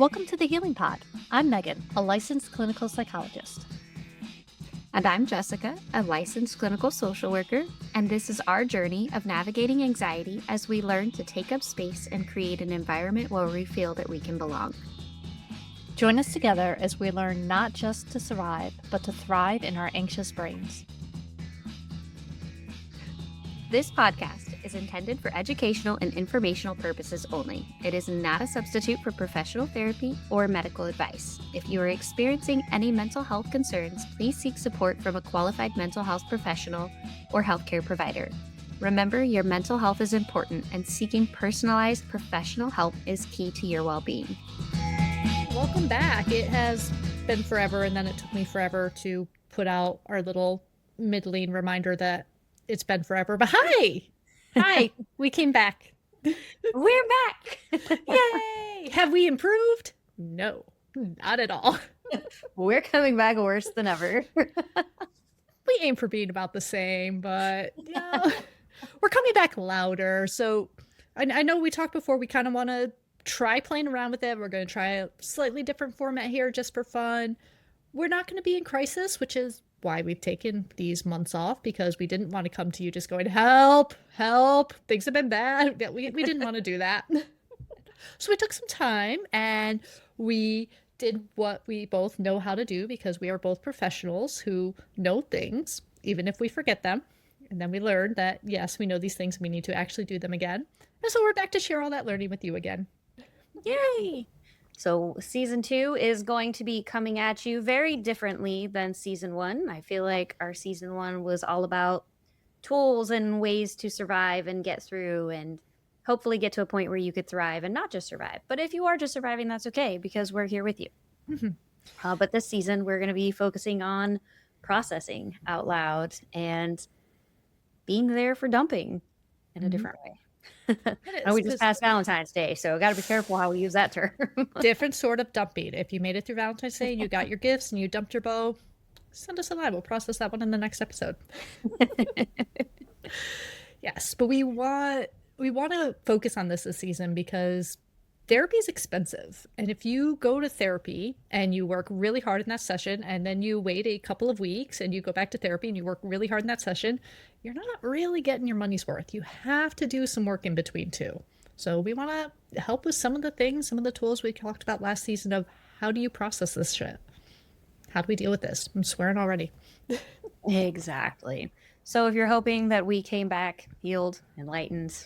Welcome to the Healing Pod. I'm Megan, a licensed clinical psychologist. And I'm Jessica, a licensed clinical social worker, and this is our journey of navigating anxiety as we learn to take up space and create an environment where we feel that we can belong. Join us together as we learn not just to survive, but to thrive in our anxious brains. This podcast is intended for educational and informational purposes only. It is not a substitute for professional therapy or medical advice. If you are experiencing any mental health concerns, please seek support from a qualified mental health professional or healthcare provider. Remember, your mental health is important, and seeking personalized professional help is key to your well-being. Welcome back. It has been forever, and then it took me forever to put out our little middling reminder that it's been forever. But hi, we came back. We're back. Yay! Have we improved? No, not at all. We're coming back worse than ever. We aim for being about the same, but we're coming back louder. So I know we talked before, we kind of want to try playing around with it. We're going to try a slightly different format here just for fun. We're not going to be in crisis, which is why we've taken these months off, because we didn't want to come to you just going, help, things have been bad. We didn't want to do that. So we took some time and we did what we both know how to do, because we are both professionals who know things, even if we forget them. And then we learned that, yes, we know these things and we need to actually do them again. And so we're back to share all that learning with you again. Yay! So season 2 is going to be coming at you very differently than season 1. I feel like our season 1 was all about tools and ways to survive and get through and hopefully get to a point where you could thrive and not just survive. But if you are just surviving, that's okay, because we're here with you. Mm-hmm. But this season, we're going to be focusing on processing out loud and being there for dumping in a different way. And we just passed Valentine's Day, so got to be careful how we use that term. Different sort of dumping. If you made it through Valentine's Day and you got your gifts and you dumped your bow, send us a line. We'll process that one in the next episode. Yes, but we want to focus on this season because therapy is expensive. And if you go to therapy and you work really hard in that session and then you wait a couple of weeks and you go back to therapy and you work really hard in that session, you're not really getting your money's worth. You have to do some work in between too. So we want to help with some of the things, some of the tools we talked about last season of how do you process this shit? How do we deal with this? I'm swearing already. Exactly. So if you're hoping that we came back healed, enlightened,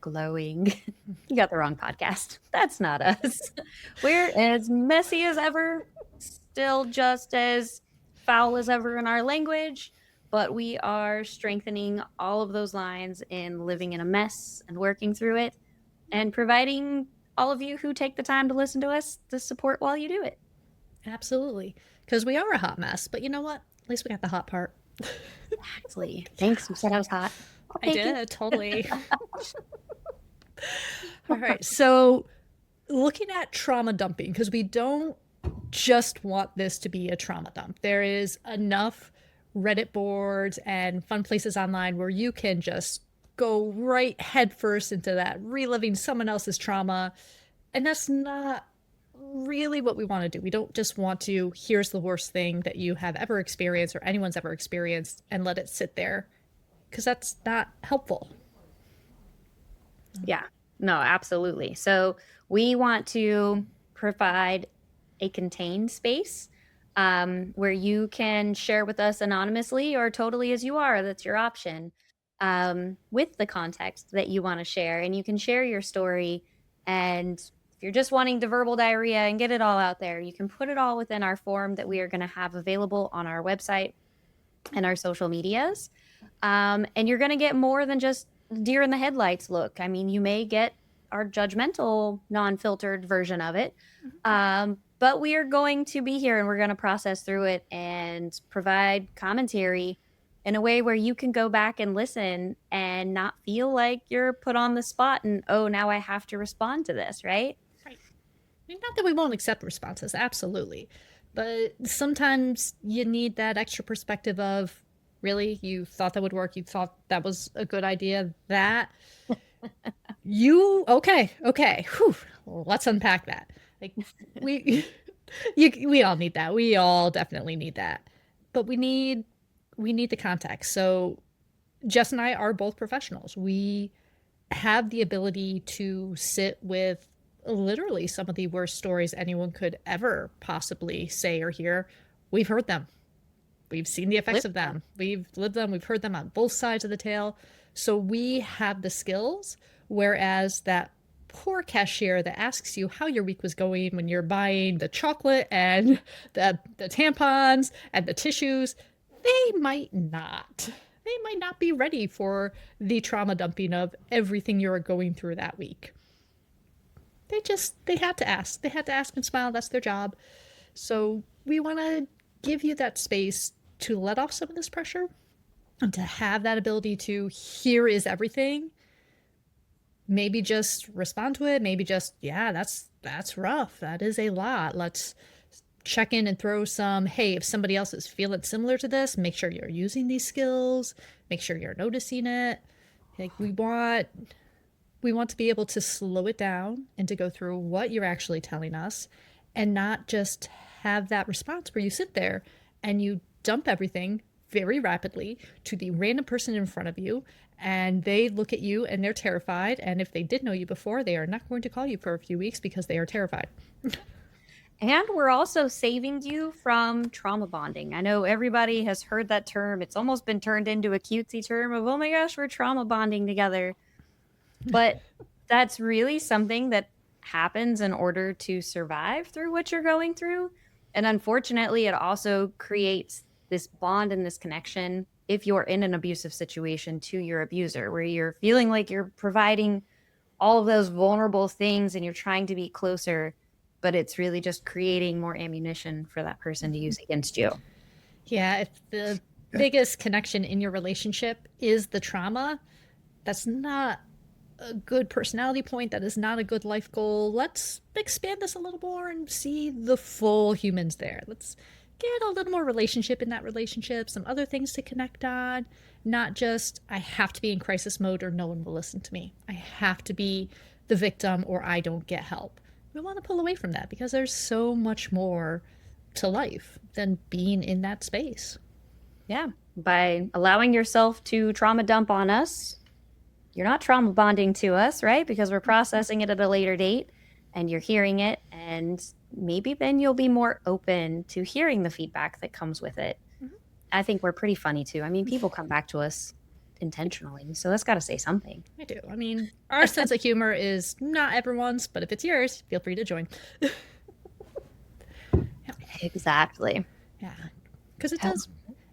glowing, you got the wrong podcast. That's not us. We're as messy as ever, still just as foul as ever in our language, but we are strengthening all of those lines in living in a mess and working through it and providing all of you who take the time to listen to us the support while you do it. Absolutely. Because we are a hot mess, but you know what? At least we got the hot part. Exactly. Thanks. You said I was hot. I did, totally. All right. So looking at trauma dumping, because we don't just want this to be a trauma dump. There is enough Reddit boards and fun places online where you can just go right headfirst into that, reliving someone else's trauma. And that's not really what we want to do. We don't just want to, here's the worst thing that you have ever experienced or anyone's ever experienced, and let it sit there, because that's not helpful. Yeah, no, absolutely. So we want to provide a contained space where you can share with us anonymously or totally as you are. That's your option, with the context that you want to share. And you can share your story. And if you're just wanting to verbal diarrhea and get it all out there, you can put it all within our form that we are going to have available on our website and our social medias. And you're going to get more than just deer in the headlights look. I mean, you may get our judgmental, non-filtered version of it. But we are going to be here and we're going to process through it and provide commentary in a way where you can go back and listen and not feel like you're put on the spot and, oh, now I have to respond to this, right? Right. I mean, not that we won't accept responses, absolutely. But sometimes you need that extra perspective of, really, you thought that would work? You thought that was a good idea? Okay. Whew. Let's unpack that. Like we we all need that. We all definitely need that. But we need the context. So Jess and I are both professionals. We have the ability to sit with literally some of the worst stories anyone could ever possibly say or hear. We've heard them. We've seen the effects Live of them. them. We've lived them. We've heard them on both sides of the tale. So we have the skills, whereas that poor cashier that asks you how your week was going when you're buying the chocolate and the tampons and the tissues, they might not. They might not be ready for the trauma dumping of everything you're going through that week. They had to ask. They had to ask and smile. That's their job. So we want to give you that space to let off some of this pressure and to have that ability to here is everything. Maybe just respond to it. Maybe just, yeah, that's rough. That is a lot. Let's check in and throw some, hey, if somebody else is feeling similar to this, make sure you're using these skills, make sure you're noticing it. Like we want to be able to slow it down and to go through what you're actually telling us and not just have that response where you sit there and you dump everything very rapidly to the random person in front of you and they look at you and they're terrified, and if they did know you before, they are not going to call you for a few weeks because they are terrified. And we're also saving you from trauma bonding. I know everybody has heard that term. It's almost been turned into a cutesy term of, oh my gosh, we're trauma bonding together. But that's really something that happens in order to survive through what you're going through. And unfortunately, it also creates this bond and this connection if you're in an abusive situation to your abuser, where you're feeling like you're providing all of those vulnerable things and you're trying to be closer, but it's really just creating more ammunition for that person to use against you. Yeah, if the biggest connection in your relationship is the trauma, that's not a good personality point. That is not a good life goal. Let's expand this a little more and see the full humans there. Let's get a little more relationship in that relationship, some other things to connect on. Not just, I have to be in crisis mode or no one will listen to me. I have to be the victim or I don't get help. We want to pull away from that because there's so much more to life than being in that space. Yeah. By allowing yourself to trauma dump on us, you're not trauma bonding to us, right? Because we're processing it at a later date and you're hearing it. And maybe then you'll be more open to hearing the feedback that comes with it. I think we're pretty funny too. I mean, people come back to us intentionally. So that's got to say something. I do. I mean, our sense of humor is not everyone's, but if it's yours, feel free to join. Exactly. Yeah, because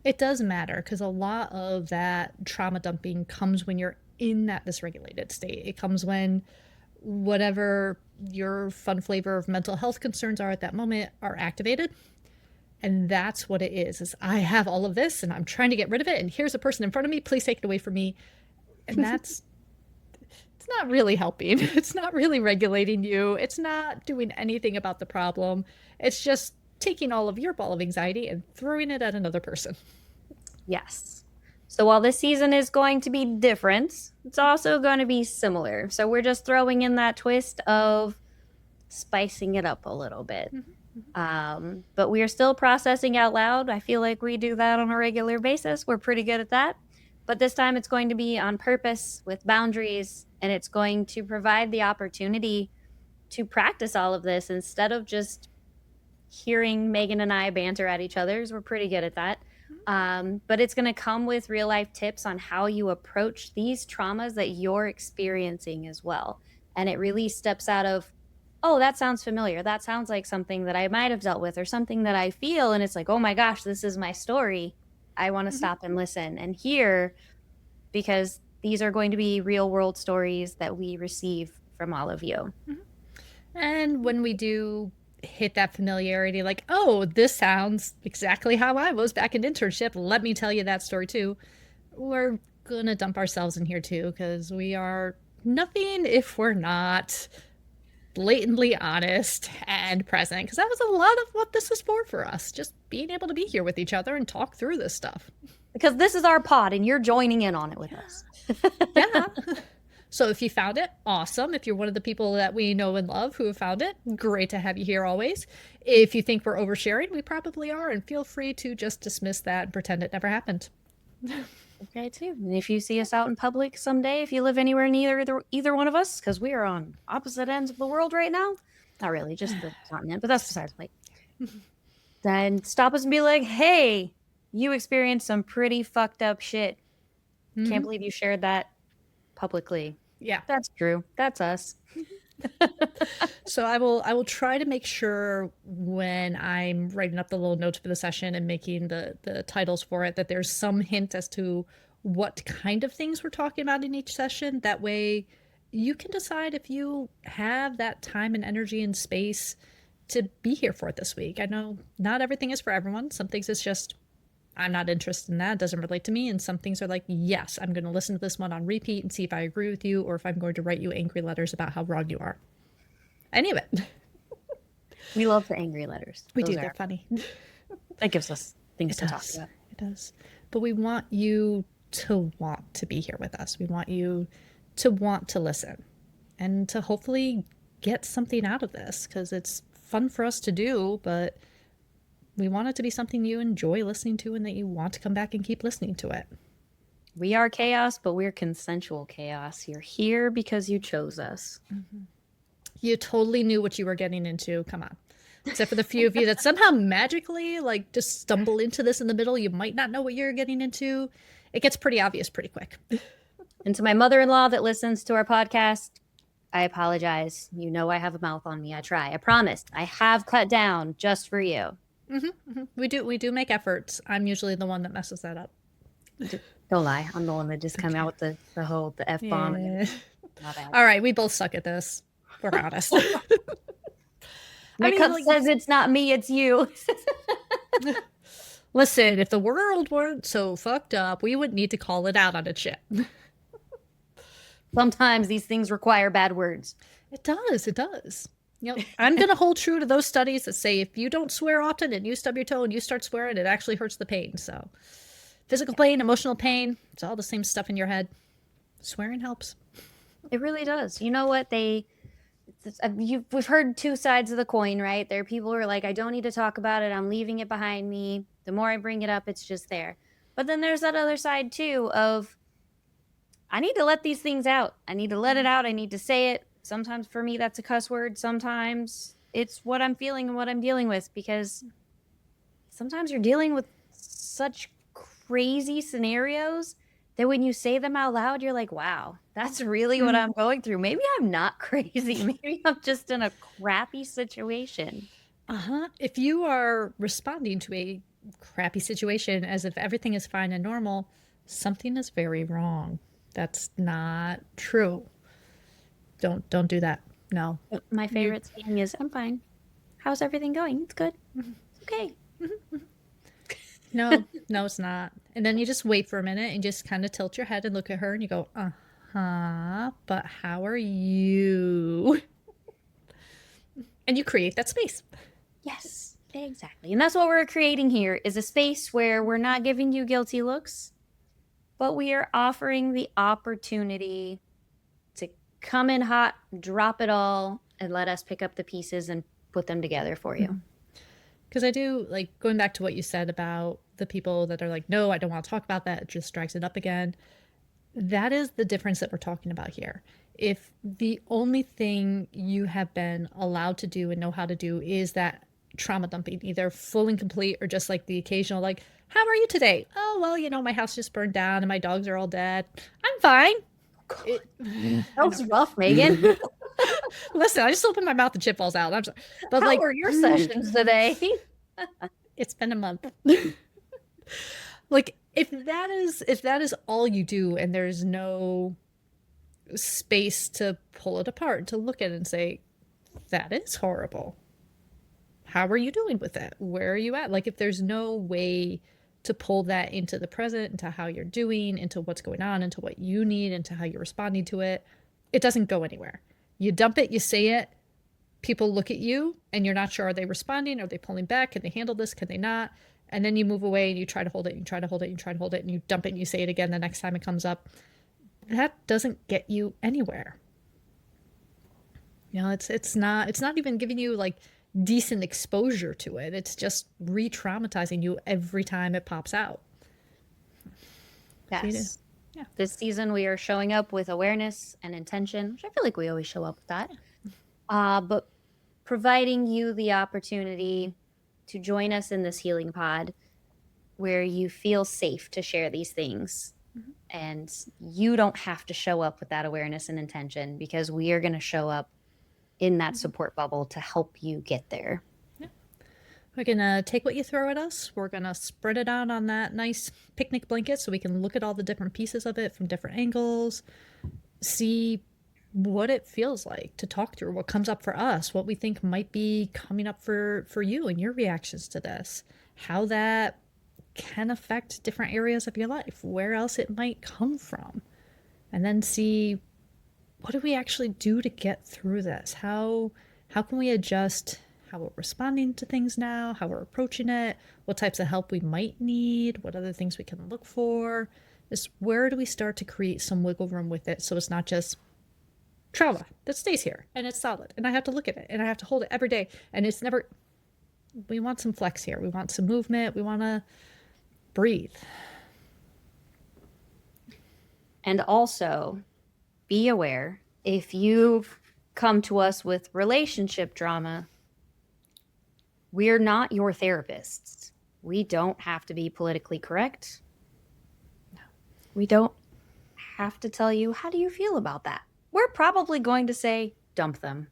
it does matter because a lot of that trauma dumping comes when you're in that dysregulated state. It comes when whatever your fun flavor of mental health concerns are at that moment are activated. And that's what it is I have all of this and I'm trying to get rid of it. And here's a person in front of me. Please take it away from me. And it's not really helping. It's not really regulating you. It's not doing anything about the problem. It's just taking all of your ball of anxiety and throwing it at another person. Yes. So while this season is going to be different, it's also going to be similar. So we're just throwing in that twist of spicing it up a little bit. But we are still processing out loud. I feel like we do that on a regular basis. We're pretty good at that. But this time it's going to be on purpose with boundaries, and it's going to provide the opportunity to practice all of this instead of just hearing Megan and I banter at each other. We're pretty good at that. But it's going to come with real life tips on how you approach these traumas that you're experiencing as well. And it really steps out of, oh, that sounds familiar. That sounds like something that I might have dealt with or something that I feel. And it's like, oh my gosh, this is my story. I want to stop and listen and hear, because these are going to be real world stories that we receive from all of you. And when we do hit that familiarity, like, oh, this sounds exactly how I was back in internship, let me tell you that story too, we're gonna dump ourselves in here too, because we are nothing if we're not blatantly honest and present, because that was a lot of what this is for us, just being able to be here with each other and talk through this stuff. Because this is our pod and you're joining in on it with us. Yeah. So So if you found it, awesome. If you're one of the people that we know and love who have found it, great to have you here always. If you think we're oversharing, we probably are, and feel free to just dismiss that and pretend it never happened. Okay, too. And if you see us out in public someday, if you live anywhere near either one of us, because we are on opposite ends of the world right now, not really, just the continent, but that's besides the point. Then stop us and be like, hey, you experienced some pretty fucked up shit. Can't believe you shared that publicly. Yeah. That's true. That's us. So I will try to make sure when I'm writing up the little notes for the session and making the titles for it that there's some hint as to what kind of things we're talking about in each session. That way you can decide if you have that time and energy and space to be here for it this week. I know not everything is for everyone. Some things it's just I'm not interested in that. It doesn't relate to me. And some things are like, yes, I'm going to listen to this one on repeat and see if I agree with you or if I'm going to write you angry letters about how wrong you are. Any of it. We love the angry letters. We do. They're funny. That gives us things to talk about. It does. But we want you to want to be here with us. We want you to want to listen and to hopefully get something out of this because it's fun for us to do, but we want it to be something you enjoy listening to and that you want to come back and keep listening to it. We are chaos, but we're consensual chaos. You're here because you chose us. Mm-hmm. You totally knew what you were getting into. Come on. Except for the few of you that somehow magically like just stumble into this in the middle. You might not know what you're getting into. It gets pretty obvious pretty quick. And to my mother-in-law that listens to our podcast, I apologize. You know I have a mouth on me. I try. I promised. I have cut down just for you. We do make efforts. I'm usually the one that messes that up. Don't lie. I'm the one that just come out with the F-bomb. Yeah. All right. We both suck at this. We're honest. My cup says it's not me, it's you. Listen, if the world weren't so fucked up, we wouldn't need to call it out on its shit. Sometimes these things require bad words. It does. It does. You know, I'm going to hold true to those studies that say if you don't swear often and you stub your toe and you start swearing, it actually hurts the pain. So physical pain, emotional pain, it's all the same stuff in your head. Swearing helps. It really does. You know what? We've heard two sides of the coin, right? There are people who are like, I don't need to talk about it. I'm leaving it behind me. The more I bring it up, it's just there. But then there's that other side too of I need to let these things out. I need to let it out. I need to say it. Sometimes for me, that's a cuss word. Sometimes it's what I'm feeling and what I'm dealing with because sometimes you're dealing with such crazy scenarios that when you say them out loud, you're like, wow, that's really what I'm going through. Maybe I'm not crazy. Maybe I'm just in a crappy situation. If you are responding to a crappy situation as if everything is fine and normal, something is very wrong. That's not true. Don't do that. No. My favorite saying is, I'm fine. How's everything going? It's good. It's okay. No, it's not. And then you just wait for a minute and just kind of tilt your head and look at her and you go, but how are you? And you create that space. Yes, exactly. And that's what we're creating here is a space where we're not giving you guilty looks, but we are offering the opportunity to come in hot, drop it all, and let us pick up the pieces and put them together for you. Because I do, like, going back to what you said about the people that are like, no, I don't want to talk about that. It just drags it up again. That is the difference that we're talking about here. If the only thing you have been allowed to do and know how to do is that trauma dumping, either full and complete or just like the occasional, like, how are you today? Oh, well, you know, my house just burned down and my dogs are all dead. I'm fine. That was rough, Megan. Listen, I just opened my mouth and shit falls out. I'm sorry. But how were your sessions today? It's been a month. Like, if that is all you do and there's no space to pull it apart, to look at it and say, that is horrible. How are you doing with it? Where are you at? Like, if there's no way to pull that into the present, into how you're doing, into what's going on, into what you need, into how you're responding to it, it doesn't go anywhere. You dump it, you say it, people look at you and you're not sure, are they responding? Are they pulling back? Can they handle this? Can they not? And then you move away and you try to hold it, you try to hold it, you try to hold it, and you dump it and you say it again the next time it comes up. that doesn't get you anywhere. It's not even giving you like decent exposure to it. It's just re-traumatizing you every time it pops out. So Yes. yeah. This season, we are showing up with awareness and intention, which I feel like we always show up with that. But providing you the opportunity to join us in this healing pod where you feel safe to share these things. And you don't have to show up with that awareness and intention because we are going to show up in that support bubble to help you get there. We're gonna take what you throw at us. We're gonna spread it out on that nice picnic blanket so we can look at all the different pieces of it from different angles, see what it feels like to talk through, what comes up for us, what we think might be coming up for you and your reactions to this, how that can affect different areas of your life, where else it might come from, and then see what do we actually do to get through this? How can we adjust how we're responding to things now, how we're approaching it, what types of help we might need, what other things we can look for. Just where do we start to create some wiggle room with it so it's not just trauma that stays here and it's solid and I have to look at it and I have to hold it every day and it's never. We want some flex here. We want some movement. We want to breathe. And also be aware if you've come to us with relationship drama, we're not your therapists. We don't have to be politically correct. We don't have to tell you, how do you feel about that? We're probably going to say, dump them.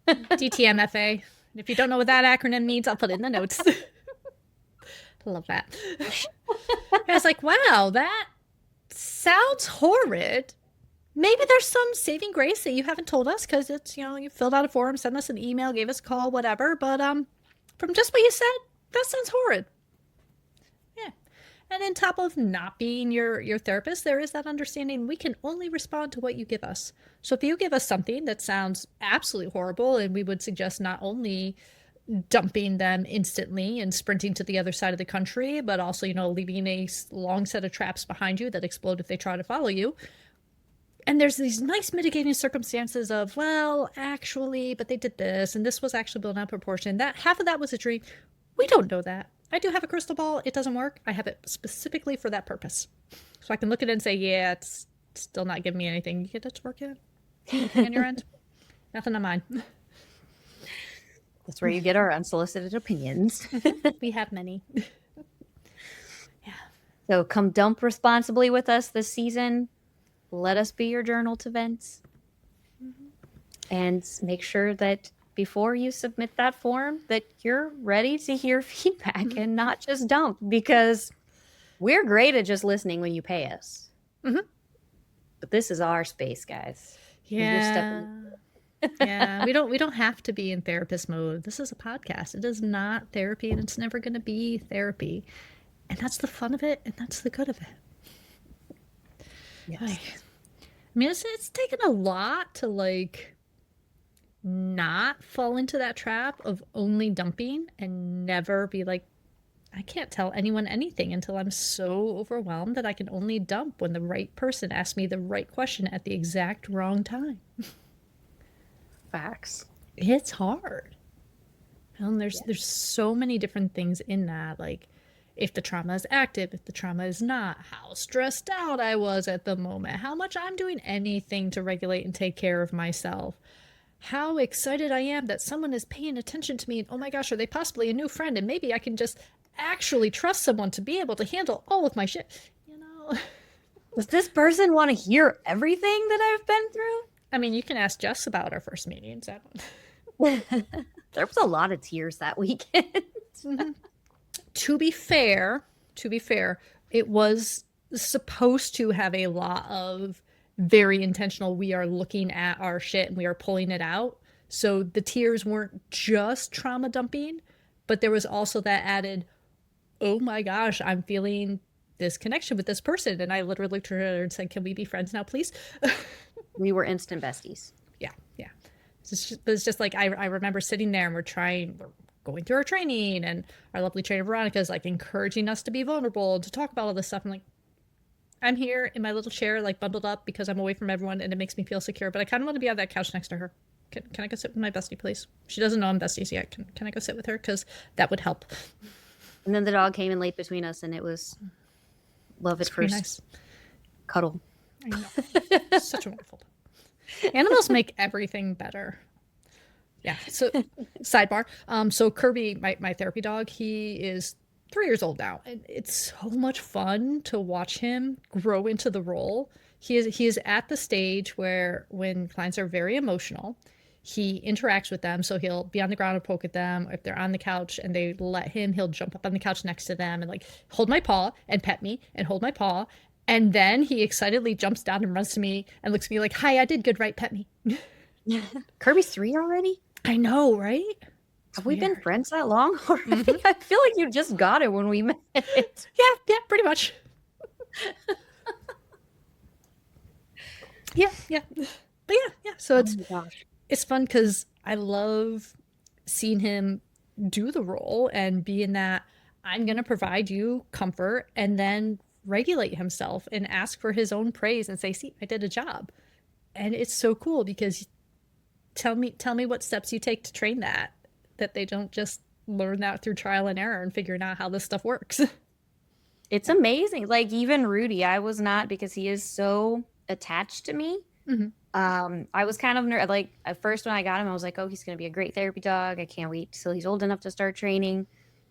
DTMFA. And if you don't know what that acronym means, I'll put it in the notes. I love that. I was like, wow, that sounds horrid. Maybe there's some saving grace that you haven't told us because it's, you filled out a form, sent us an email, gave us a call, whatever. But from just what you said, that sounds horrid. Yeah. And on top of not being your therapist, there is that understanding we can only respond to what you give us. So if you give us something that sounds absolutely horrible, and we would suggest not only dumping them instantly and sprinting to the other side of the country, but also, leaving a long set of traps behind you that explode if they try to follow you. And there's these nice mitigating circumstances of, well, actually, but they did this, and this was actually blown out of proportion. That half of that was a dream. We don't know that. I do have a crystal ball. It doesn't work. I have it specifically for that purpose. So I can look at it and say, yeah, it's still not giving me anything. You get it to work yet? Anything on your end? Nothing on mine. That's where you get our unsolicited opinions. We have many. Yeah. So come dump responsibly with us this season. Let us be your journal to vents. And make sure that before you submit that form that you're ready to hear feedback and not just dump, because we're great at just listening when you pay us. But this is our space, guys. Yeah. Yeah, we don't have to be in therapist mode. This is a podcast. It is not therapy, and it's never going to be therapy. And that's the fun of it, and that's the good of it. Yes. I mean, it's taken a lot to not fall into that trap of only dumping and never be like, I can't tell anyone anything until I'm so overwhelmed that I can only dump when the right person asks me the right question at the exact wrong time. Facts. It's hard. And there's so many different things in that, like if the trauma is active, if the trauma is not, how stressed out I was at the moment, how much I'm doing anything to regulate and take care of myself, how excited I am that someone is paying attention to me, and oh my gosh, are they possibly a new friend, and maybe I can just actually trust someone to be able to handle all of my shit. Does this person want to hear everything that I've been through? I mean, you can ask Jess about our first meetings. There was a lot of tears that weekend. To be fair, it was supposed to have a lot of very intentional, we are looking at our shit and we are pulling it out. So the tears weren't just trauma dumping, but there was also that added, oh my gosh, I'm feeling this connection with this person. And I literally turned her and said, can we be friends now, please? We were instant besties. Yeah. It's just like, I remember sitting there and we're going through our training, and our lovely trainer Veronica is like encouraging us to be vulnerable and to talk about all this stuff. I'm like, I'm here in my little chair, like bundled up because I'm away from everyone and it makes me feel secure. But I kind of want to be on that couch next to her. Can I go sit with my bestie, please? She doesn't know I'm besties yet. Can I go sit with her? Because that would help. And then the dog came in late between us, and it was love at It's pretty first nice. cuddle. I know. Such a wonderful. Animals make everything better. Yeah. So, sidebar. So Kirby, my therapy dog, he is 3 years old now, and it's so much fun to watch him grow into the role. He is at the stage where when clients are very emotional, he interacts with them. So he'll be on the ground and poke at them. If they're on the couch and they let him, he'll jump up on the couch next to them and like hold my paw and pet me and hold my paw. And then he excitedly jumps down and runs to me and looks at me like, "Hi, I did good, right? Pet me." Kirby's 3 already? I know, right? It's Have we been weird. friends that long already? I feel like you just got it when we met. Yeah, pretty much. Yeah. But yeah. So Oh it's my gosh. it's fun because I love seeing him do the role and be in that I'm gonna provide you comfort and then regulate himself and ask for his own praise and say, "See, I did a job." And it's so cool because tell me what steps you take to train that they don't just learn that through trial and error and figuring out how this stuff works. It's amazing. Like even Rudy, I was not because he is so attached to me. Mhm. I was kind of like at first when I got him, I was like, oh, he's gonna be a great therapy dog. I can't wait till he's old enough to start training.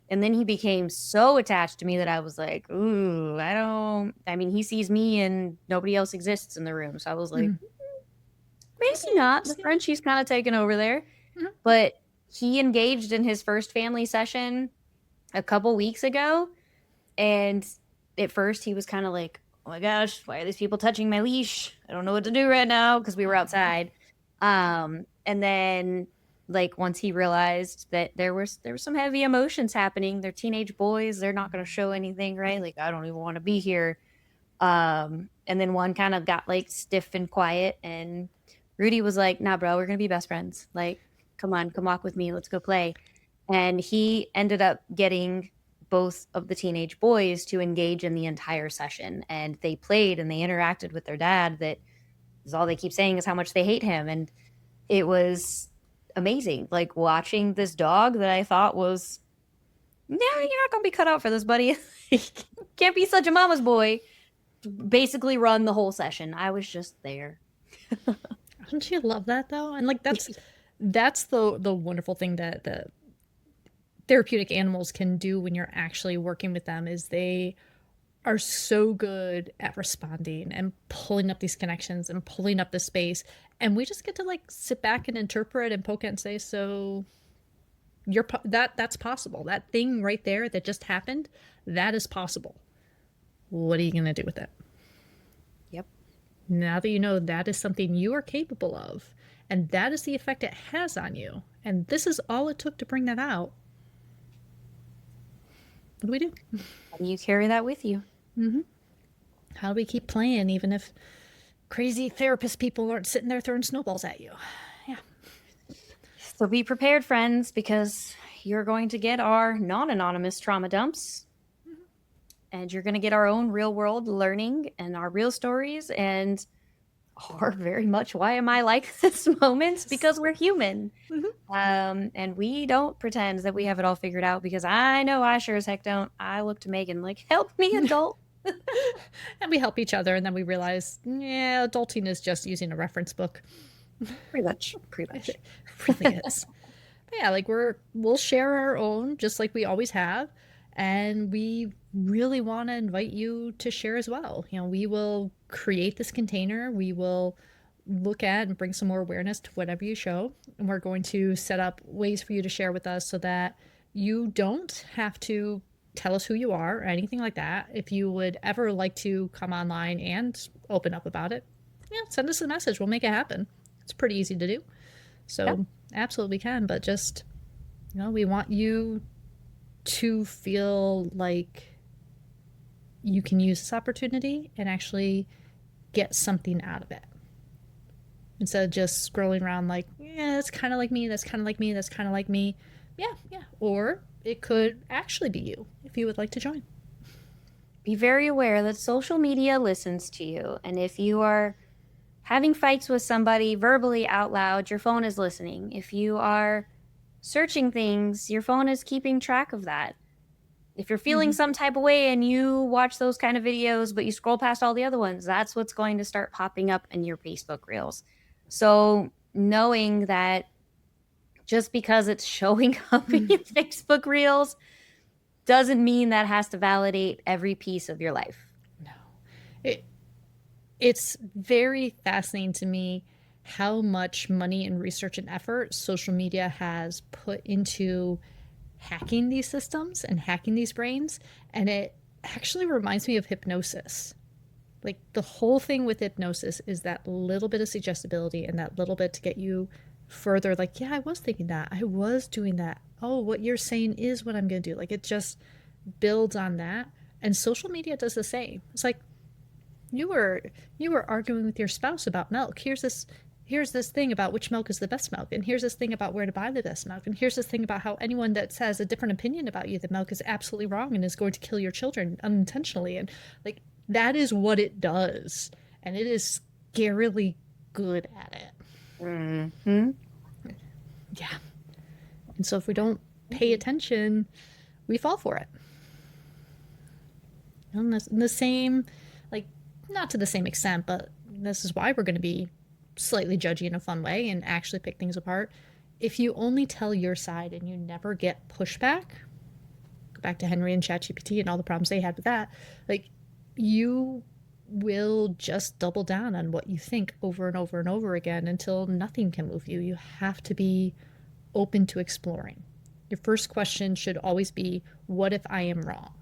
And then he became so attached to me that I was like, ooh, I mean, he sees me and nobody else exists in the room. So I was like, Mhm. maybe not. The Yeah. Frenchie's kind of taken over there. Mhm. But he engaged in his first family session a couple weeks ago. And at first he was kind of like, oh my gosh, why are these people touching my leash? I don't know what to do right now because we were outside. And then like once he realized that there was some heavy emotions happening, they're teenage boys, they're not going to show anything, right? Like I don't even want to be here. And then one kind of got like stiff and quiet, and Rudy was like, nah, bro, we're going to be best friends. Like, come on, come walk with me. Let's go play. And he ended up getting both of the teenage boys to engage in the entire session. And they played and they interacted with their dad. That is all they keep saying is how much they hate him. And it was amazing. Like watching this dog that I thought was, no, you're not going to be cut out for this, buddy. Can't be such a mama's boy. Basically run the whole session. I was just there. Don't you love that though? And like that's the wonderful thing that the therapeutic animals can do when you're actually working with them is they are so good at responding and pulling up these connections and pulling up the space, and we just get to like sit back and interpret and poke at and say, so that's possible, that thing right there that just happened, that is possible. What are you going to do with it Yep. now that you know that is something you are capable of, and that is the effect it has on you, and this is all it took to bring that out? What do we do? How do you carry that with you? How do we keep playing even if crazy therapist people aren't sitting there throwing snowballs at you? Yeah. So be prepared, friends, because you're going to get our non-anonymous trauma dumps. And you're going to get our own real world learning and our real stories and our very much why am I like this moments, because we're human. And we don't pretend that we have it all figured out, because I know I sure as heck don't. I look to Megan like, help me, adult. And we help each other, and then we realize, yeah, adulting is just using a reference book. Pretty much. Pretty much. It really is. But yeah, like we'll share our own just like we always have, and we really want to invite you to share as well. You know, we will create this container. We will look at and bring some more awareness to whatever you show, and we're going to set up ways for you to share with us so that you don't have to tell us who you are or anything like that. If you would ever like to come online and open up about it, yeah, send us a message. We'll make it happen. It's pretty easy to do. So Yeah. absolutely can, but just, we want you to feel like you can use this opportunity and actually get something out of it, instead of just scrolling around like, yeah, that's kind of like me, that's kind of like me, that's kind of like me. Yeah. Or it could actually be you if you would like to join. be very aware that social media listens to you. And if you are having fights with somebody verbally out loud, your phone is listening. If you are searching things, your phone is keeping track of that. If you're feeling Mhm. some type of way and you watch those kind of videos, but you scroll past all the other ones, that's what's going to start popping up in your Facebook reels. So knowing that just because it's showing up in your Facebook reels doesn't mean that has to validate every piece of your life. No. It it's very fascinating to me how much money and research and effort social media has put into hacking these systems and hacking these brains. And it actually reminds me of hypnosis. Like the whole thing with hypnosis is that little bit of suggestibility and that little bit to get you further, like, yeah, I was thinking that, I was doing that, oh, what you're saying is what I'm going to do. Like it just builds on that. And social media does the same. It's like you were arguing with your spouse about milk. Here's this thing about which milk is the best milk, and here's this thing about where to buy the best milk, and here's this thing about how anyone that says a different opinion about you, the milk is absolutely wrong and is going to kill your children unintentionally. And like that is what it does, and it is scarily good at it. Mm-hmm. Yeah. And so if we don't pay attention, we fall for it. And the same, like, not to the same extent, but this is why we're going to be slightly judgy in a fun way and actually pick things apart. If you only tell your side and you never get pushback, go back to Henry and ChatGPT and all the problems they had with that, like, you will just double down on what you think over and over and over again until nothing can move you. You have to be open to exploring. Your first question should always be, what if I am wrong?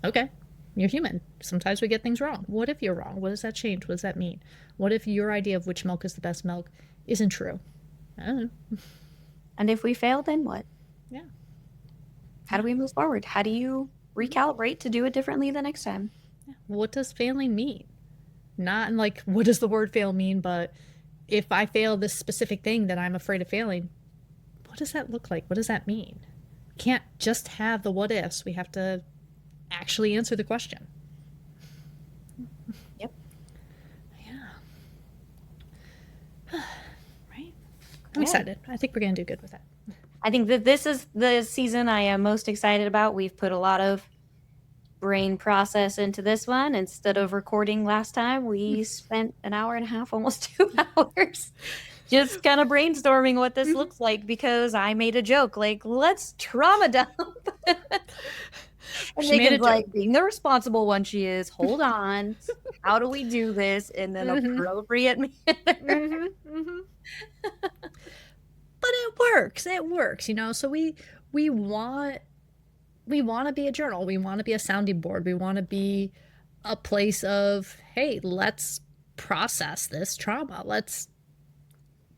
Okay, you're human. Sometimes we get things wrong. What if you're wrong? What does that change? What does that mean? What if your idea of which milk is the best milk isn't true? I don't know. And if we fail, then what? Yeah. How do we move forward? How do you recalibrate to do it differently the next time? Yeah. What does failing mean? Not in like, what does the word fail mean, but if I fail this specific thing that I'm afraid of failing, what does that look like? What does that mean? Can't just have the what ifs. We have to actually answer the question. Yep. Yeah. Right? I'm excited. I think we're going to do good with that. I think that this is the season I am most excited about. We've put a lot of brain process into this one. Instead of recording last time, we spent an hour and a half, almost 2 hours, just kind of brainstorming what this looks like because I made a joke like, let's trauma dump. And Megan's like, being the responsible one she is, hold on, how do we do this in an appropriate manner? But it works, you know. So we want to be a journal, we want to be a sounding board, we want to be a place of, hey, let's process this trauma, let's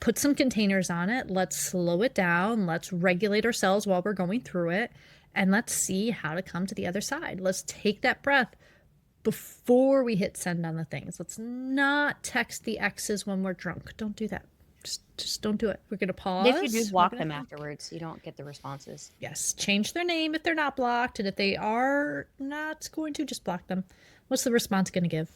put some containers on it, let's slow it down, let's regulate ourselves while we're going through it, and let's see how to come to the other side. Let's take that breath before we hit send on the things. Let's not text the exes when we're drunk. Don't do that. Just don't do it. We're going to pause. If you do, block them afterwards so you don't get the responses. Yes. Change their name if they're not blocked. And if they are not going to, just block them. What's the response going to give?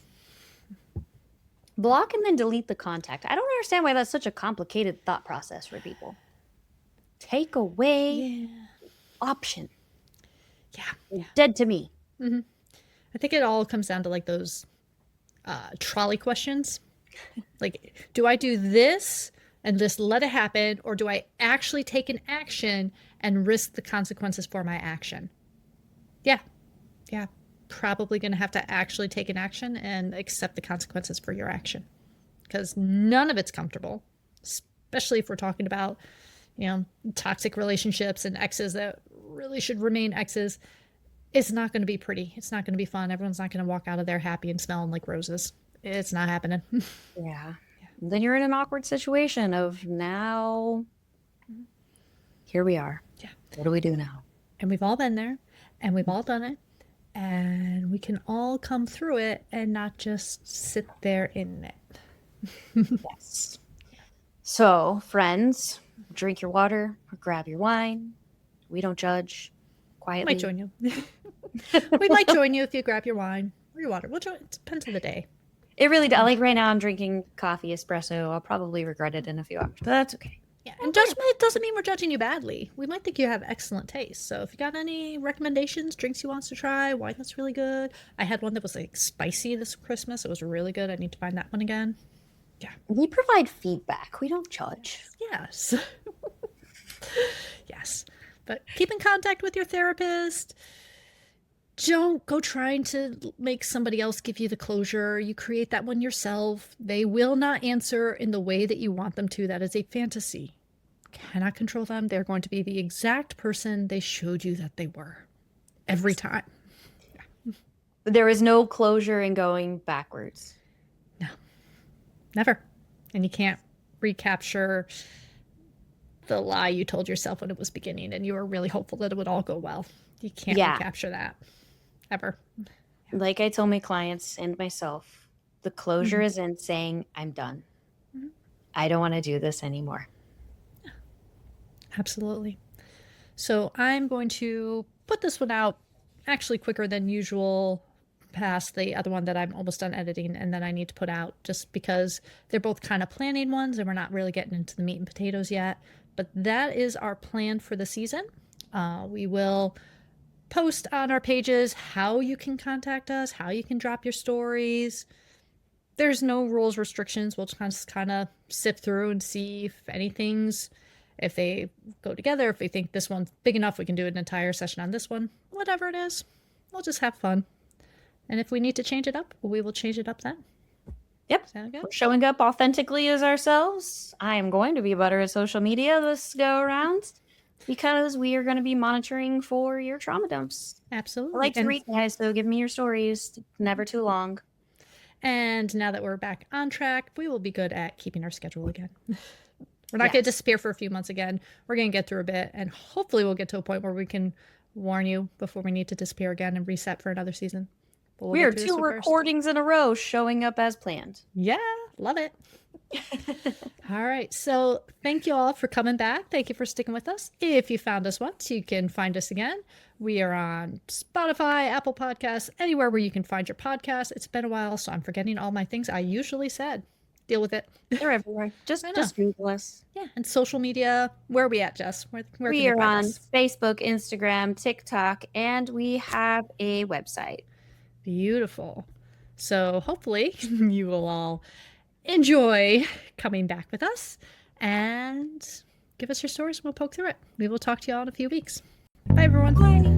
Block and then delete the contact. I don't understand why that's such a complicated thought process for people. Take away option. Yeah. Dead to me. Mm-hmm. I think it all comes down to like those trolley questions. Like, do I do this and just let it happen, or do I actually take an action and risk the consequences for my action? Yeah. Probably going to have to actually take an action and accept the consequences for your action, because none of it's comfortable, especially if we're talking about, you know, toxic relationships and exes that really should remain exes. It's not going to be pretty. It's not going to be fun. Everyone's not going to walk out of there happy and smelling like roses. It's not happening. Yeah. Then you're in an awkward situation of now, here we are. Yeah. What do we do now? And we've all been there, and we've all done it, and we can all come through it and not just sit there in it. Yes. So, friends, drink your water or grab your wine. We don't judge. Quietly. Might join you. We might join you if you grab your wine or your water. We'll join. It depends on the day. It really does. Like right now, I'm drinking coffee espresso. I'll probably regret it in a few hours, but that's okay. Yeah, and judgment doesn't mean we're judging you badly. We might think you have excellent taste. So if you got any recommendations, drinks you want us to try, wine that's really good. I had one that was like spicy this Christmas. It was really good. I need to find that one again. Yeah. We provide feedback. We don't judge. Yes. Yes. But keep in contact with your therapist. Don't go trying to make somebody else give you the closure. You create that one yourself. They will not answer in the way that you want them to. That is a fantasy. Cannot control them. They're going to be the exact person they showed you that they were every time. There is no closure in going backwards. No, never. And you can't recapture the lie you told yourself when it was beginning and you were really hopeful that it would all go well. You can't recapture that ever. Like I told my clients and myself, the closure is in saying, I'm done. I don't want to do this anymore. Absolutely. So I'm going to put this one out actually quicker than usual past the other one that I'm almost done editing and then I need to put out just because they're both kind of planning ones and we're not really getting into the meat and potatoes yet. But that is our plan for the season. We will post on our pages how you can contact us, how you can drop your stories. There's no rules, restrictions. We'll just kind of sift through and see if they go together, if we think this one's big enough, we can do an entire session on this one. Whatever it is, we'll just have fun. And if we need to change it up, we will change it up then. Yep. Sound good? We're showing up authentically as ourselves. I am going to be better at social media this go around because we are going to be monitoring for your trauma dumps. Absolutely. I like to read, guys, so give me your stories. Never too long. And now that we're back on track, we will be good at keeping our schedule again. We're not going to disappear for a few months again. We're going to get through a bit, and hopefully we'll get to a point where we can warn you before we need to disappear again and reset for another season. But We are 2 recordings in a row showing up as planned. Yeah, love it. All right, so thank you all for coming back. Thank you for sticking with us. If you found us once, you can find us again. We are on Spotify, Apple Podcasts, anywhere where you can find your podcast. It's been a while, so I'm forgetting all my things I usually said. Deal with it. They're everywhere. Just Google us. Yeah, and social media. Where are we at, Jess? Where we are on Facebook, Instagram, TikTok, and we have a website. Beautiful. So hopefully you will all enjoy coming back with us and give us your stories and we'll poke through it. We will talk to you all in a few weeks. Bye, everyone. Bye.